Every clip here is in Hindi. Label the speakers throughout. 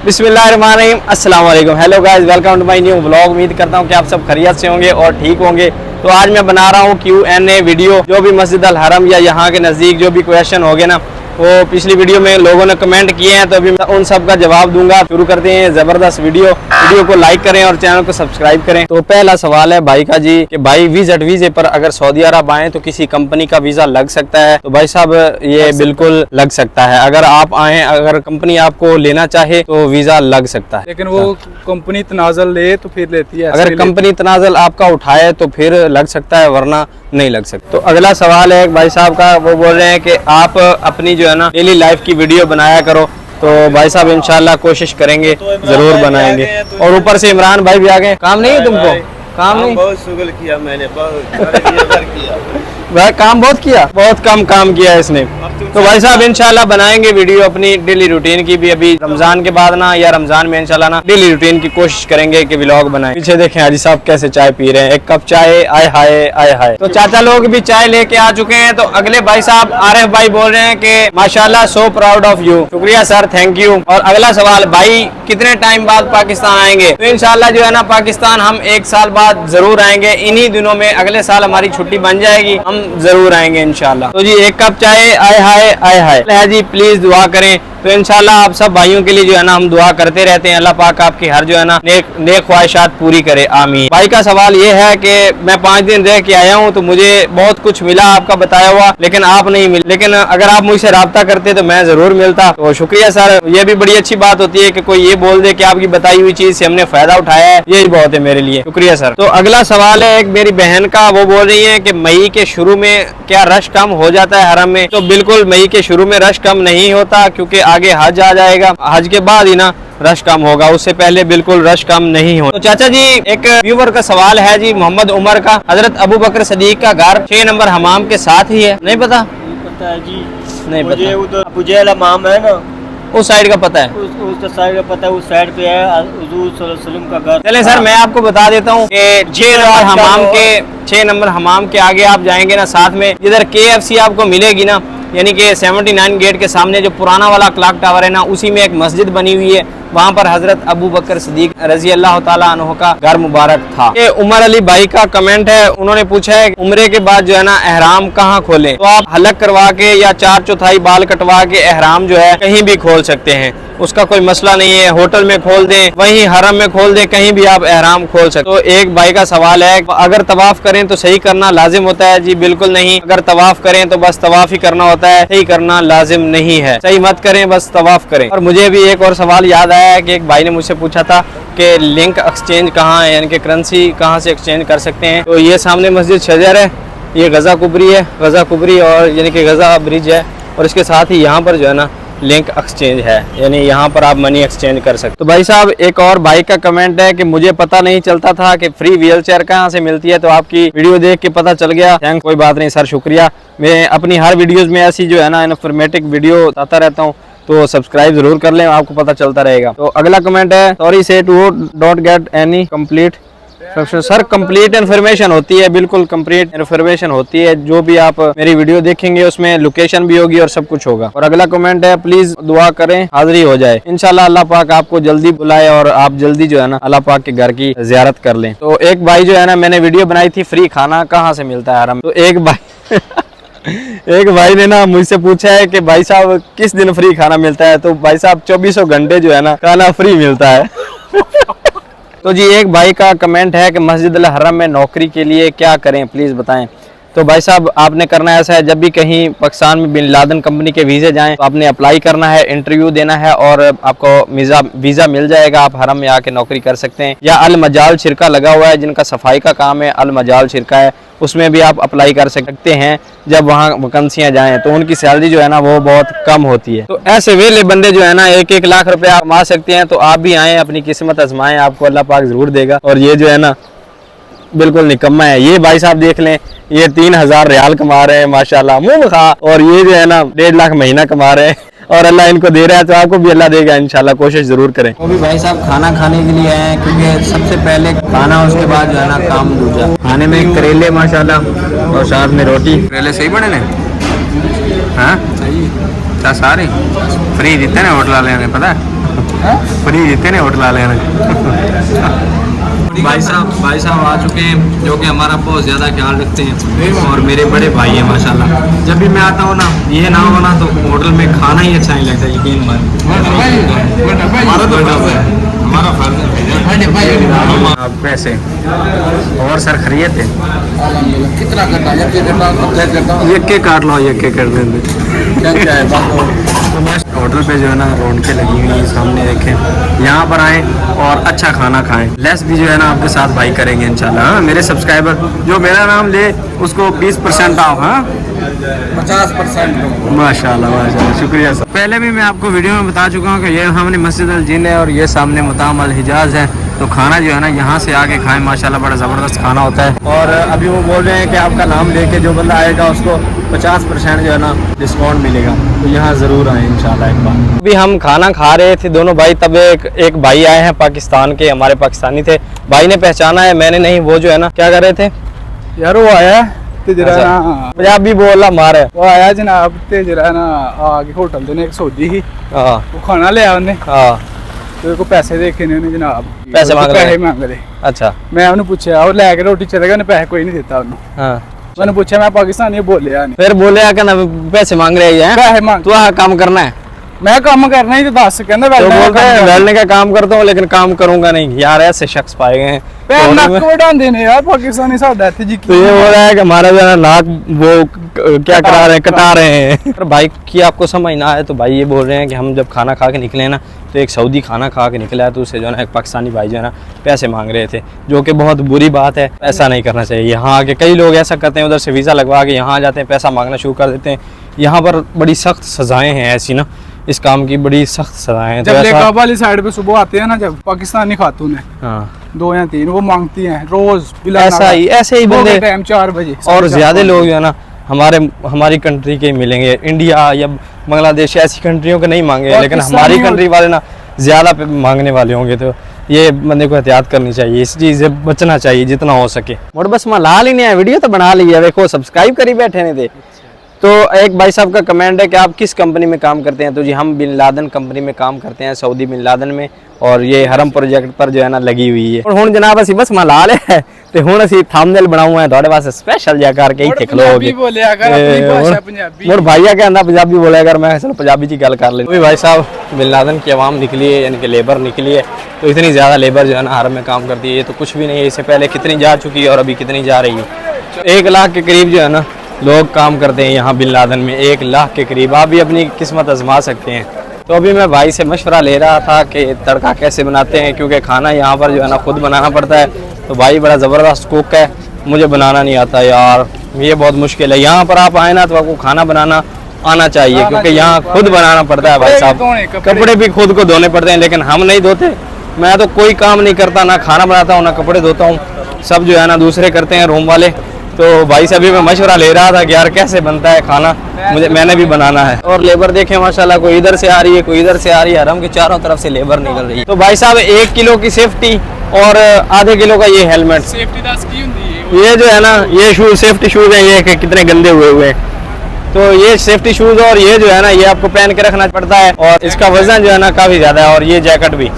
Speaker 1: बिस्मिल्लाहिर्रहमानिर्रहीम, अस्सलाम वालेकुम। Hello guys, welcome to my new vlog. उम्मीद करता हूँ कि आप सब खैरियत से होंगे और ठीक होंगे। तो आज मैं बना रहा हूँ Q&A वीडियो। जो भी मस्जिद अल हरम या यहाँ के नज़दीक जो भी क्वेश्चन होंगे ना, वो पिछली वीडियो में लोगों ने कमेंट किए हैं, तो अभी मैं उन सब का जवाब दूंगा। शुरू करते हैं ज़बरदस्त वीडियो को लाइक करें और चैनल को सब्सक्राइब करें। तो पहला सवाल है भाई का जी कि भाई विजिट वीज़े पर अगर सऊदी अरब आए तो किसी कंपनी का वीज़ा लग सकता है? तो भाई साहब ये बिल्कुल लग सकता है। अगर आप आए, अगर कंपनी आपको लेना चाहे तो वीज़ा लग सकता है,
Speaker 2: लेकिन वो कंपनी तनाजल ले तो फिर लेती है।
Speaker 1: अगर कंपनी तनाजल आपका उठाए तो फिर लग सकता है, वरना नहीं लग सकता। तो अगला सवाल है भाई साहब का, वो बोल रहे हैं कि आप अपनी जो है ना डेली लाइफ की वीडियो बनाया करो। तो भाई साहब इंशाल्लाह कोशिश करेंगे, जरूर बनाएंगे। और ऊपर से इमरान भाई भी आ गए। काम नहीं है तुमको? काम नहीं?
Speaker 3: बहुत शुगल किया मैंने, बहुत किया
Speaker 1: भाई काम बहुत किया, बहुत कम काम किया है इसने। तो भाई साहब इंशाल्लाह बनाएंगे वीडियो अपनी डेली रूटीन की भी। अभी रमजान के बाद ना, या रमजान में इंशाल्लाह ना डेली रूटीन की कोशिश करेंगे कि व्लॉग बनाएं। पीछे देखें हाजी साहब कैसे चाय पी रहे हैं, एक कप चाय, आय हाय आय हाय। तो चाचा लोग भी चाय लेके आ चुके हैं। तो अगले भाई साहब आरिफ भाई बोल रहे हैं कि माशाल्लाह सो प्राउड ऑफ यू। शुक्रिया सर, थैंक यू। और अगला सवाल, भाई कितने टाइम बाद पाकिस्तान आएंगे? तो इंशाल्लाह जो है ना पाकिस्तान हम 1 साल बाद जरूर आएंगे। इन्हीं दिनों में अगले साल हमारी छुट्टी बन जाएगी, हम जरूर आएंगे इंशाल्लाह। तो जी एक कप चाय, आय हाय आय हाय जी, प्लीज दुआ करें। तो इंशाल्लाह आप सब भाइयों के लिए जो है ना हम दुआ करते रहते हैं। अल्लाह पाक आपकी हर जो है ना नेक ख्वाहिशात पूरी करे, आमीन। भाई का सवाल ये है कि मैं 5 दिन रह के आया हूँ तो मुझे बहुत कुछ मिला आपका बताया हुआ, लेकिन आप नहीं मिले। लेकिन अगर आप मुझसे रब्ता करते तो मैं जरूर मिलता। तो शुक्रिया सर, ये भी बड़ी अच्छी बात होती है कि कोई ये बोल दे कि आपकी बताई हुई चीज से हमने फायदा उठाया है, यही बहुत है मेरे लिए। शुक्रिया सर। तो अगला सवाल है एक मेरी बहन का, वो बोल रही है कि मई के शुरू में क्या रश कम हो जाता है हरम में? तो बिल्कुल मई के शुरू में रश कम नहीं होता, क्योंकि आगे हज आ जाएगा। हज के बाद ही ना रश कम होगा, उससे पहले बिल्कुल रश कम नहीं हो। तो चाचा जी एक व्यूवर का सवाल है जी, मोहम्मद उमर का, हजरत अबू बकर सदीक का घर 6 नंबर हमाम के साथ ही है? नहीं पता?
Speaker 3: पता है जी,
Speaker 1: नहीं
Speaker 3: मुझे
Speaker 1: पता।
Speaker 3: उधर अबू जहल हमाम है ना,
Speaker 1: उस साइड का पता है?
Speaker 3: उस साइड का पता है, उस साइड पे है हुजूर सल्लल्लाहु अलैहि वसल्लम का घर।
Speaker 1: चले सर, मैं आपको बता देता हूँ कि 6 नंबर हमाम के 6 नंबर हमाम के आगे आप जाएंगे ना, साथ में जिधर KFC आपको मिलेगी ना, यानी कि 79 गेट के सामने जो पुराना वाला क्लॉक टावर है ना, उसी में एक मस्जिद बनी हुई है। वहाँ पर हजरत अबू बकर सदीक रजी अल्लाह ताला अन्हु का घर मुबारक था। ये उमर अली भाई का कमेंट है, उन्होंने पूछा है उम्रे के बाद जो है ना एहराम कहाँ खोलें? तो आप हलक करवा के या 4/4 बाल कटवा के एहराम जो है कहीं भी खोल सकते हैं, उसका कोई मसला नहीं है। होटल में खोल दें, वहीं हरम में खोल दें, कहीं भी आप एहराम खोल सकते। तो एक भाई का सवाल है, अगर तवाफ करें तो सही करना लाजिम होता है? जी बिल्कुल नहीं। अगर तवाफ करें तो बस तवाफ ही करना होता है, सही करना लाजिम नहीं है। सही मत करें, बस तवाफ करें। और मुझे भी एक और सवाल याद आया है कि एक भाई ने मुझसे पूछा था कि लिंक एक्सचेंज कहाँ है, यानी कि करेंसी कहाँ से एक्सचेंज कर सकते हैं? तो ये सामने मस्जिद शजर है, ये गजा कुबरी है, गजा कुबरी और यानी कि गजा ब्रिज है, और इसके साथ ही यहाँ पर जो है ना लिंक एक्सचेंज है, यानी यहाँ पर आप मनी एक्सचेंज कर सकते। तो भाई साहब एक और भाई का कमेंट है कि मुझे पता नहीं चलता था कि फ्री व्हील चेयर कहाँ से मिलती है, तो आपकी वीडियो देख के पता चल गया। थैंक, कोई बात नहीं सर, शुक्रिया। मैं अपनी हर वीडियोस में ऐसी जो है ना इन्फॉर्मेटिव वीडियो आता रहता हूँ, तो सब्सक्राइब जरूर कर लें, आपको पता चलता रहेगा। तो अगला कमेंट है, सॉरी से to don't get any complete sir. Complete information होती है, बिल्कुल कंप्लीट इन्फॉर्मेशन होती है। जो भी आप मेरी वीडियो देखेंगे उसमें लोकेशन भी होगी और सब कुछ होगा। और अगला कमेंट है, प्लीज दुआ करें हाजिरी हो जाए। इंशाल्लाह अल्लाह पाक आपको जल्दी बुलाए और आप जल्दी जो है ना अल्लाह पाक के घर की ज़ियारत कर लें। तो एक भाई जो है ना, मैंने वीडियो बनाई थी फ्री खाना कहाँ से मिलता है हरम। तो एक भाई एक भाई ने ना मुझसे पूछा है कि भाई साहब किस दिन फ्री खाना मिलता है? तो भाई साहब 24 घंटे जो है ना खाना फ्री मिलता है। तो जी एक भाई का कमेंट है कि मस्जिद अल हरम में नौकरी के लिए क्या करें, प्लीज़ बताएं। तो भाई साहब आपने करना ऐसा है, जब भी कहीं पाकिस्तान में बिन लादेन कंपनी के वीज़े जाएं तो आपने अप्लाई करना है, इंटरव्यू देना है और आपको वीज़ा मिल जाएगा। आप हरम में आके नौकरी कर सकते हैं। या अल मजाल शिरका लगा हुआ है जिनका सफाई का काम है, अल मजाल शिरका है, उसमें भी आप अप्लाई कर सकते हैं। जब वहाँ वैकेंसियाँ जाएँ तो उनकी सैलरी जो है ना वो बहुत कम होती है। तो ऐसे वेले बंदे जो है ना 1-1 लाख रुपया कमा सकते हैं। तो आप भी आएँ, अपनी किस्मत आजमाएं, आपको अल्लाह पाक जरूर देगा। और ये जो है ना बिल्कुल निकम्मा है। ये भाई साहब देख लें, ये 3000 रियाल कमा रहे हैं माशाल्लाह, मुंह खा। और ये जो है ना 1.5 लाख महीना कमा रहे हैं, और अल्लाह इनको दे रहा है तो आपको भी अल्लाह देगा इंशाल्लाह। कोशिश जरूर करें। वो भी भाई साहब खाना खाने के लिए आए हैं, क्योंकि सबसे पहले खाना, उसके बाद जो है ना काम दूजा। खाने में करेले माशाल्लाह और साथ में रोटी। करेले सही बने ने? हाँ सही, सारे फ्री देते हैं होटल वाले ने, पता है। फ्री जीते ने होटल वाले भाई साहब आ चुके हैं जो कि हमारा बहुत ज़्यादा ख्याल रखते हैं और मेरे बड़े भाई हैं माशाल्लाह। जब भी मैं आता हूँ ना ये ना हो ना तो होटल में खाना ही अच्छा नहीं लगता, यकीन मान। हमारा फर्ज पैसे और सर खरीद थे
Speaker 2: कितना करता
Speaker 1: ये के काट लो ये के कर देंगे। होटल पे जो है ना रौनकें लगी हुई हैं, सामने देखें, यहाँ पर आएँ और अच्छा खाना खाएं। लेस भी जो है ना आपके साथ भाई करेंगे इंशाल्लाह। हाँ, मेरे सब्सक्राइबर जो मेरा नाम ले उसको 20% ऑफ। हाँ
Speaker 2: 50%
Speaker 1: माशाल्लाह माशाल्लाह, शुक्रिया सर। पहले भी मैं आपको वीडियो में बता चुका हूँ कि ये हमने मस्जिद अल जिन है और ये सामने मुताम अल हिजाज है। तो खाना जो है ना यहाँ से आके खाएं, माशाल्लाह बड़ा ज़बरदस्त खाना होता है। और अभी वो बोल रहे हैं कि आपका नाम लेके जो बंदा आएगा उसको 50% जो है ना डिस्काउंट मिलेगा, तो यहाँ ज़रूर आए इंशाल्लाह एक बार। अभी हम खाना खा रहे थे दोनों भाई, तब एक भाई आए हैं पाकिस्तान के, हमारे पाकिस्तानी थे। भाई ने पहचाना है, मैंने नहीं। वो जो है ना क्या कर रहे थे
Speaker 2: यार वो आया ते जरा
Speaker 1: अच्छा।
Speaker 2: ना
Speaker 1: पंजाबी बोला मारे।
Speaker 2: वो आया जनाब ते जरा ना आगे होटल दे ने एक सौदी ही
Speaker 1: हाँ
Speaker 2: वो खाना लिया उन्हें
Speaker 1: हाँ
Speaker 2: तो को पैसे देखे ने उन्हें जनाब
Speaker 1: पैसे मांग रहे?
Speaker 2: पैसे मांग रहे।
Speaker 1: अच्छा
Speaker 2: मैं उन्हें पूछा और लेके रोटी चले गया, उन्हें पैसे कोई नहीं देता उन्हें।
Speaker 1: हाँ
Speaker 2: मैंने पूछा मैं पाकिस्तानी बोलिया नहीं,
Speaker 1: फिर बोले आके ना पैसे मांग रहे हैं।
Speaker 2: पैसे मांग
Speaker 1: तू हाँ काम करना है
Speaker 2: मैं काम करना ही तो 10 कहंदा
Speaker 1: तो बोलते हैं वेल्डिंग का काम करता हूँ लेकिन काम करूंगा नहीं। यार ऐसे शख्स पाए गए हैं।
Speaker 2: पैर
Speaker 1: तो
Speaker 2: नक वडांदे ने यार पाकिस्तानी साडा इत्थे जी
Speaker 1: तो ये हो रहा है कि हमारा जो है ना नाक वो क्या करा रहे हैं, कटा रहे हैं। पर भाई की आपको समझ ना आए तो भाई ये बोल रहे हैं कि हम जब खाना खा के निकले ना तो एक सऊदी खाना खा के निकला है तो उससे जो है ना एक पाकिस्तानी भाई जो है ना पैसे मांग रहे थे, जो कि बहुत बुरी बात है। ऐसा नहीं करना चाहिए। यहाँ आके कई लोग ऐसा करते हैं, उधर से वीज़ा लगवा के यहाँ आ जाते हैं, पैसा मांगना शुरू कर देते हैं। यहाँ पर बड़ी सख्त सज़ाएँ हैं ऐसी ना, इस काम की बड़ी सख्त सज़ाएँ हैं। तो
Speaker 2: जब
Speaker 1: ऐसा
Speaker 2: लेकाब वाली साइड पे सुबह आते हैं ना, जब पाकिस्तानी खातून है
Speaker 1: हाँ
Speaker 2: 2 या 3 वो मांगती हैं रोज
Speaker 1: ऐसे ही बंदे
Speaker 2: टाइम 4 बजे
Speaker 1: और ज़्यादा लोग जो है ना हमारी कंट्री के मिलेंगे, इंडिया या बांग्लादेश ऐसी कंट्रियों के नहीं मांगे, लेकिन हमारी कंट्री वाले ना ज़्यादा मांगने वाले होंगे। तो ये बंदे को एहतियात करनी चाहिए, इस चीज़ से बचना चाहिए जितना हो सके। और बस मैं ला ही नहीं है, वीडियो तो बना ली है, देखो सब्सक्राइब करी बैठे नहीं थे। तो एक भाई साहब का कमेंट है कि आप किस कंपनी में काम करते हैं। तो जी हम बिन लादेन कंपनी में काम करते हैं, सऊदी बिन लादेन में, और ये हरम प्रोजेक्ट पर जो है ना लगी हुई है। और हुण जनाब असी बस मलाल है ते हुण असी थंबनेल बनाऊं है थोड़े वास्ते स्पेशल जा करके ही देख लोगे।
Speaker 2: बोलिया कर अपनी भाषा पंजाबी।
Speaker 1: मोर भाईया कहंदा पंजाबी बोलिया कर, मैं चलो पंजाबी ची गल कर ले। भाई साहब बिन लादेन की आवाम निकली है, यानी कि लेबर निकली है। तो इतनी ज़्यादा लेबर जो है ना हरम में काम करती है, ये तो कुछ भी नहीं है। इससे पहले कितनी जा चुकी है और अभी कितनी जा रही है। 1 लाख के करीब जो है ना लोग काम करते हैं यहाँ बिन लादेन में, 1 लाख के करीब। आप भी अपनी किस्मत आजमा सकते हैं। तो अभी मैं भाई से मशवरा ले रहा था कि तड़का कैसे बनाते हैं, क्योंकि खाना यहाँ पर जो है ना खुद बनाना पड़ता है। तो भाई बड़ा ज़बरदस्त कुक है, मुझे बनाना नहीं आता यार, ये बहुत मुश्किल है। यहाँ पर आप आए ना तो आपको खाना बनाना आना चाहिए, क्योंकि यहाँ खुद बनाना पड़ता है भाई साहब। कपड़े भी खुद को धोने पड़ते हैं, लेकिन हम नहीं धोते। मैं तो कोई काम नहीं करता, ना खाना बनाता हूँ ना कपड़े धोता हूँ, सब जो है ना दूसरे करते हैं रूम वाले। तो भाई से अभी मैं मशवरा ले रहा था कि यार कैसे बनता है खाना, मैंने भी बनाना है। और लेबर देखें माशाल्लाह, कोई इधर से आ रही है, कोई इधर से आ रही है, हरम के चारों तरफ से लेबर निकल रही है। तो भाई साहब 1 किलो की सेफ्टी और आधे किलो का ये हेलमेट,
Speaker 2: सेफ्टी दस की हुंदी है
Speaker 1: ये जो है ना ये शूज सेफ्टी शूज हैं, ये कितने गंदे हुए हैं। तो ये सेफ्टी शूज और ये जो है ना ये आपको पहन के रखना पड़ता है, और इसका वजन जो है ना काफी ज्यादा है, और ये जैकेट भी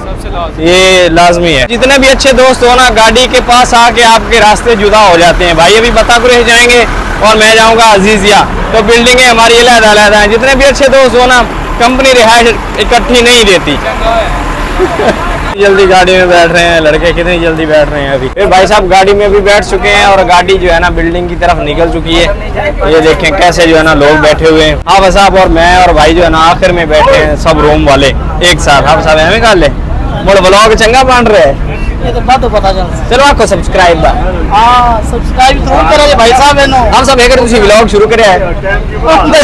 Speaker 1: ये लाजमी है। जितने भी अच्छे दोस्त हो ना गाड़ी के पास आके आपके रास्ते जुदा हो जाते हैं। भाई अभी बताकुरेश जाएंगे और मैं जाऊंगा अजीजिया, तो बिल्डिंगें हमारी अलग-अलग हैं। जितने भी अच्छे दोस्त हो ना कंपनी रिहाइश इकट्ठी नहीं देती। जल्दी गाड़ी में बैठ रहे हैं लड़के, कितनी जल्दी बैठ रहे हैं अभी। फिर भाई साहब गाड़ी में भी बैठ चुके हैं और गाड़ी जो है ना बिल्डिंग की तरफ निकल चुकी है। ये देखें कैसे जो है ना लोग बैठे हुए हैं। हाँ साहब और मैं और भाई जो है ना आखिर में बैठे हैं, सब रूम वाले एक साथ। हाँ साहब हमें कर ले मोड़ ब्लॉग चंगा बन रहे हैं,
Speaker 3: ये तो बात पता
Speaker 1: चलो आपको सब्सक्राइब
Speaker 3: सब्सक्राइब जरूर करें भाई साहब।
Speaker 1: हम सब एक व्लॉग शुरू करे है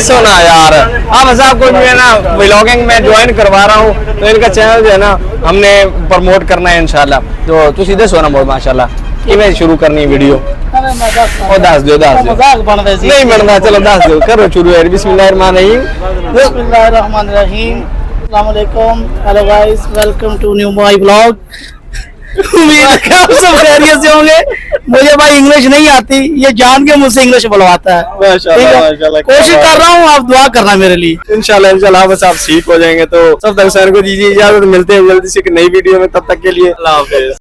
Speaker 1: सोना यार। हाँ साहब को जो है ना व्लॉगिंग में ज्वाइन करवा रहा हूँ, तो इनका चैनल जो है ना हमने प्रमोट करना है इंशाल्लाह। तो तू सीधे सोना मोड़ माशाल्लाह कि शुरू करनी वीडियो और दस दो नहीं बनना, चलो दस दो करो शुरू है। बिस्मिल्लाहिर्रहमानिर्रहीम।
Speaker 3: अस्सलाम वालेकुम, hello guys, welcome to new my blog. उम्मीद है आप सब खैरियत से होंगे।
Speaker 4: मुझे भाई इंग्लिश नहीं आती, ये जान के मुझसे इंग्लिश बुलवाता है।
Speaker 5: माशाल्लाह,
Speaker 4: ठीक है?
Speaker 5: माशाल्लाह,
Speaker 4: कोशिश
Speaker 5: क्या
Speaker 4: कर रहा हूँ, आप दुआ करना मेरे लिए।
Speaker 5: इंशाल्लाह इंशाल्लाह बस आप ठीक हो जाएंगे। तो सब दर्शकों को दीजिए इजाजत, मिलते हैं जल्दी से एक नई वीडियो में, तब तक के लिए अल्लाह हाफिज।